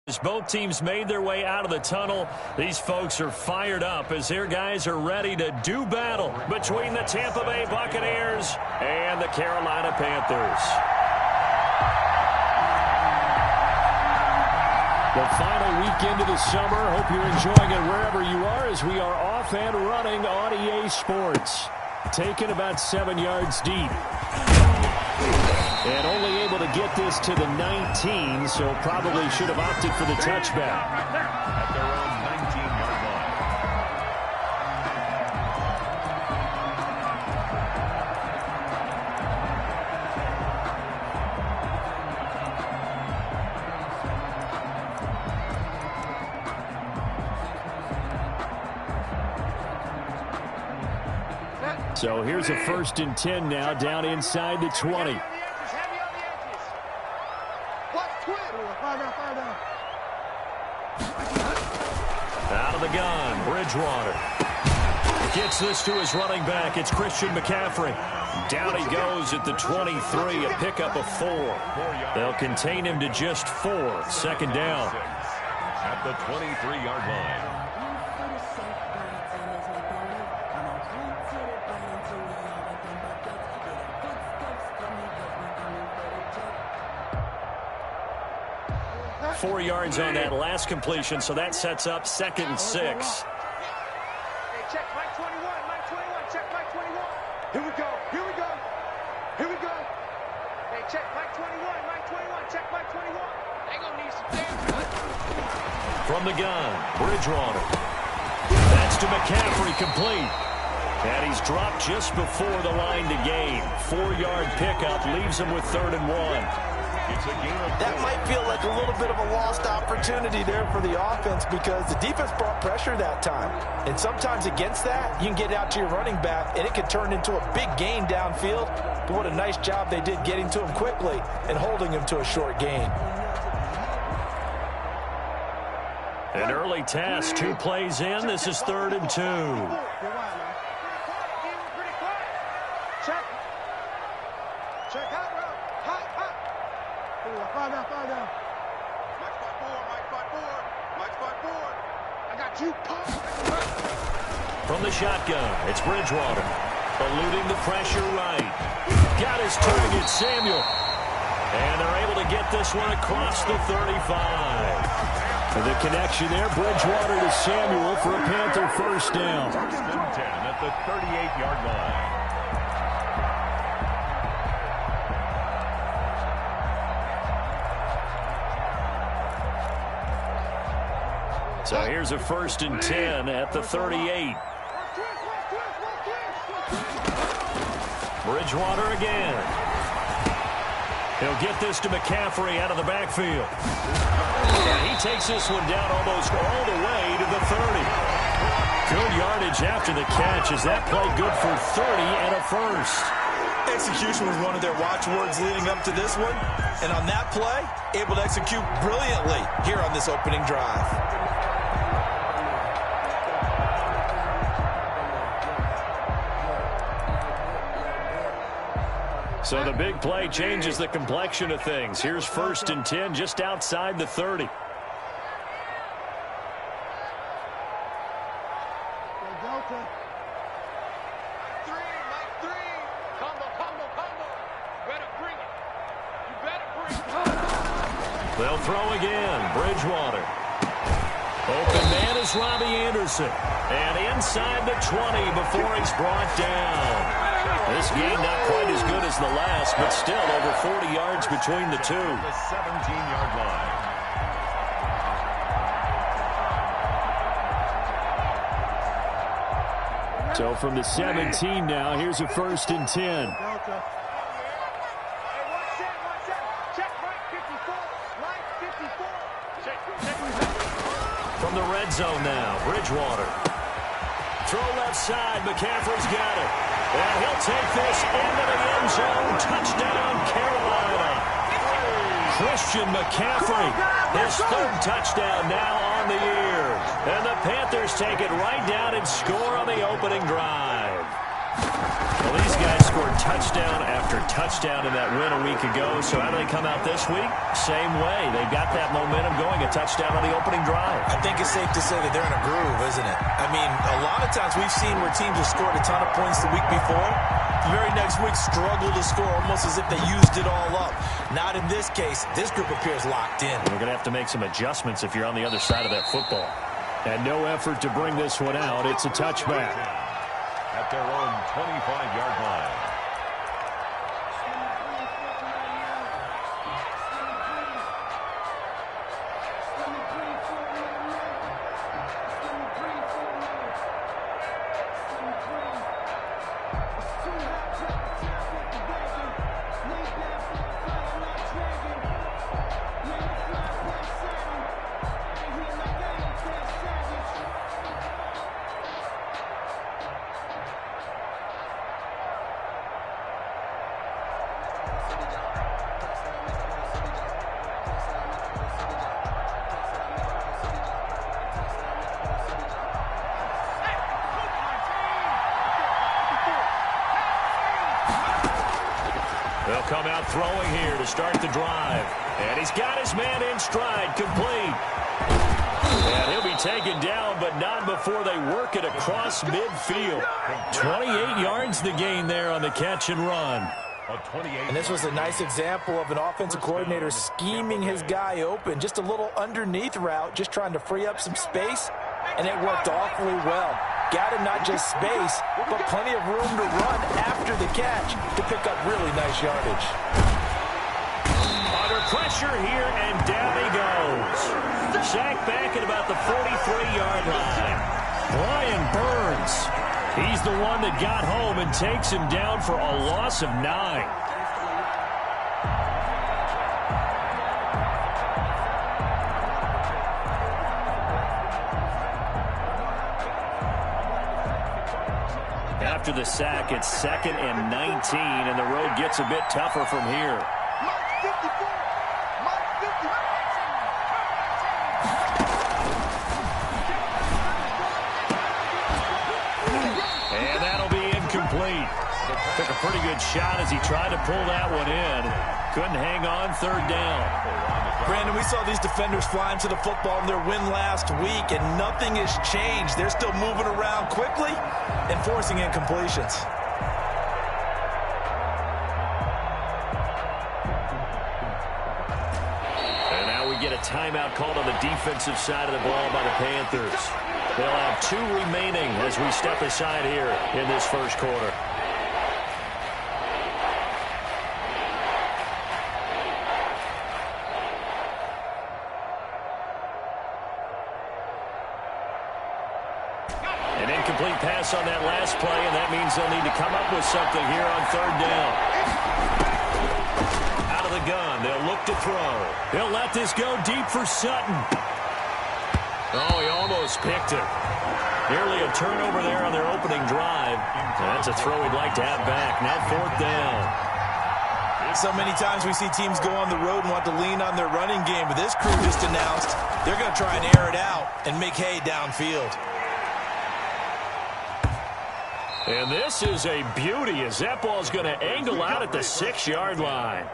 As both teams made their way out of the tunnel, these folks are fired up as their guys are ready to do battle between the Tampa Bay Buccaneers and the Carolina Panthers. The final weekend of the summer. Hope you're enjoying it wherever you are as we are off and running on EA Sports. Taken about 7 yards deep. And only able to get this to the 19, so probably should have opted for the touchback. At their own 19-yard line. So here's a 1st and 10 now, down inside the 20. Out of the gun, Bridgewater. Gets this to his running back. It's Christian McCaffrey. Down he goes at the 23, a pickup of 4. They'll contain him to just 4. 2nd down. At the 23-yard line. Four yards on that last completion, so that sets up 2nd and 6. Hey, check Mike 21, Mike 21, check Mike 21. Here we go, here we go, here we go. Hey, check Mike 21, Mike 21, check Mike 21. They gonna need some damage. From the gun, Bridgewater. That's to McCaffrey, complete. And he's dropped just before the line to gain. 4-yard pickup leaves him with 3rd and 1. That might feel like a little bit of a lost opportunity there for the offense because the defense brought pressure that time. And sometimes against that, you can get out to your running back, and it can turn into a big gain downfield. But what a nice job they did getting to him quickly and holding him to a short gain. An early task, 2 plays in. This is 3rd and 2. Check out, bro. Hot, hot. Five down, five down. Mike 5-4, Mike 5-4, Mike 5-4. I got you, pop. From the shotgun, it's Bridgewater. Eluding the pressure right. Got his target, Samuel. And they're able to get this one across the 35. The connection there, Bridgewater to Samuel for a Panther 1st down. 1st and 10 at the 38-yard line. So here's a 1st and 10 at the 38. Bridgewater again. He'll get this to McCaffrey out of the backfield. And he takes this one down almost all the way to the 30. Good yardage after the catch. Is that play good for 30 and a 1st? Execution was one of their watchwords leading up to this one. And on that play, able to execute brilliantly here on this opening drive. So the big play changes the complexion of things. Here's 1st and 10 just outside the 30. They'll throw again. Bridgewater. Open man is Robbie Anderson. And inside the 20 before he's brought down. This game not quite as good as the last, but still over 40 yards between the two. The 17-yard line. So from the 17 now, here's a 1st and 10. From the red zone now, Bridgewater. Throw left side, McCaffrey's got it. And he'll take this into the end zone. Touchdown, Carolina. Christian McCaffrey, his 3rd touchdown now on the year. And the Panthers take it right down and score on the opening drive. Well, these guys scored touchdown after touchdown in that win a week ago. So how do they come out this week? Same way. They've got that momentum going. A touchdown on the opening drive. I think it's safe to say that they're in a groove, isn't it? I mean, a lot of times we've seen where teams have scored a ton of points the week before. The very next week struggle to score almost as if they used it all up. Not in this case. This group appears locked in. We're going to have to make some adjustments if you're on the other side of that football. And no effort to bring this one out. It's a touchback. At their own 25-yard line. They'll come out throwing here to start the drive. And he's got his man in stride, complete. And he'll be taken down, but not before they work it across midfield. 28 yards the gain there on the catch and run. And this was a nice example of an offensive coordinator scheming his guy open. Just a little underneath route, just trying to free up some space. And it worked awfully well. Got him not just space, but plenty of room to run after the catch to pick up really nice yardage. Under pressure here, and down he goes. Sacked back at about the 43-yard line. Brian Burns. He's the one that got home and takes him down for a loss of 9. After the sack, it's 2nd and 19, and the road gets a bit tougher from here. And that'll be incomplete. Took a pretty good shot as he tried to pull that one in. Couldn't hang on, 3rd down. Brandon, we saw these defenders flying to the football in their win last week, and nothing has changed. They're still moving around quickly and forcing incompletions. And now we get a timeout called on the defensive side of the ball by the Panthers. They'll have 2 remaining as we step aside here in this first quarter. An incomplete pass on that last play, and that means they'll need to come up with something here on 3rd down. Out of the gun, they'll look to throw. They'll let this go deep for Sutton. Oh, he almost picked it. Nearly a turnover there on their opening drive. That's a throw we'd like to have back. Now 4th down. So many times we see teams go on the road and want to lean on their running game, but this crew just announced they're going to try and air it out and make hay downfield. And this is a beauty as that ball's going to angle out at the 6-yard line.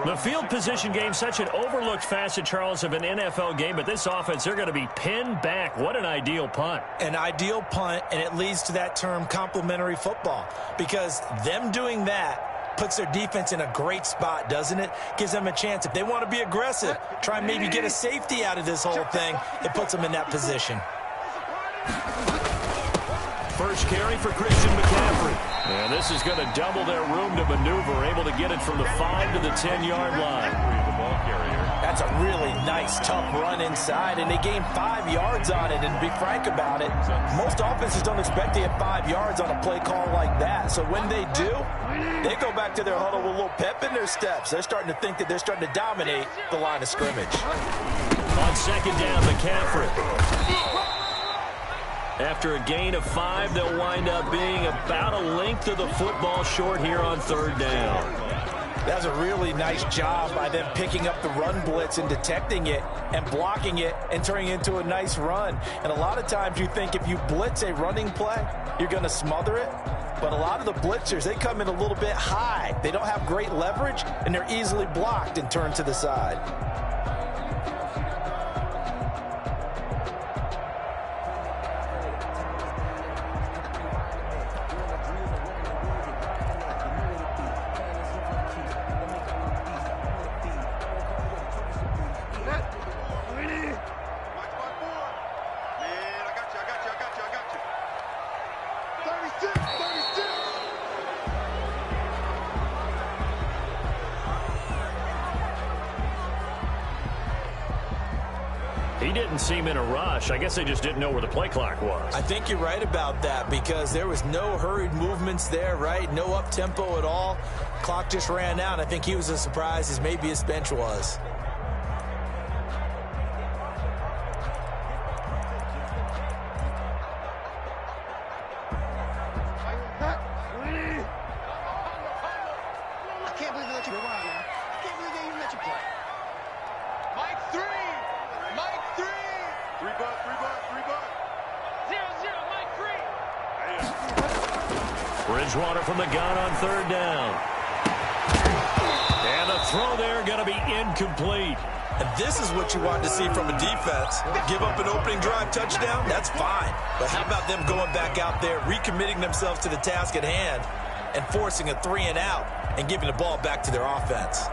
The field position game, such an overlooked facet, Charles, of an NFL game, but this offense, they're going to be pinned back. What an ideal punt. An ideal punt, and it leads to that term complementary football, because them doing that puts their defense in a great spot, doesn't it? Gives them a chance. If they want to be aggressive, try and maybe get a safety out of this whole thing, it puts them in that position. First carry for Christian McCaffrey. And this is going to double their room to maneuver, able to get it from the 5 to the 10-yard line. That's a really nice, tough run inside, and they gained 5 yards on it. And to be frank about it, most offenses don't expect to get 5 yards on a play call like that. So when they do, they go back to their huddle with a little pep in their steps. They're starting to think that they're starting to dominate the line of scrimmage. On 2nd down, McCaffrey. After a gain of 5, they'll wind up being about a length of the football short here on 3rd down. That's a really nice job by them picking up the run blitz and detecting it and blocking it and turning it into a nice run. And a lot of times you think if you blitz a running play, you're going to smother it. But a lot of the blitzers, they come in a little bit high. They don't have great leverage, and they're easily blocked and turned to the side. He didn't seem in a rush. I guess they just didn't know where the play clock was. I think you're right about that because there was no hurried movements there, right? No up-tempo at all. Clock just ran out. I think he was as surprised as maybe his bench was. I can't believe they let you go on, man. I can't believe they even let you play. Mike 3! Mike 3! 3 buck, 3 buck, 3 buck. 0-0, Mike 3! Bridgewater from the gun on third down. And the throw there going to be incomplete. And this is what you want to see from a defense. Give up an opening drive touchdown, that's fine. But how about them going back out there, recommitting themselves to the task at hand, and forcing a 3-and-out and giving the ball back to their offense?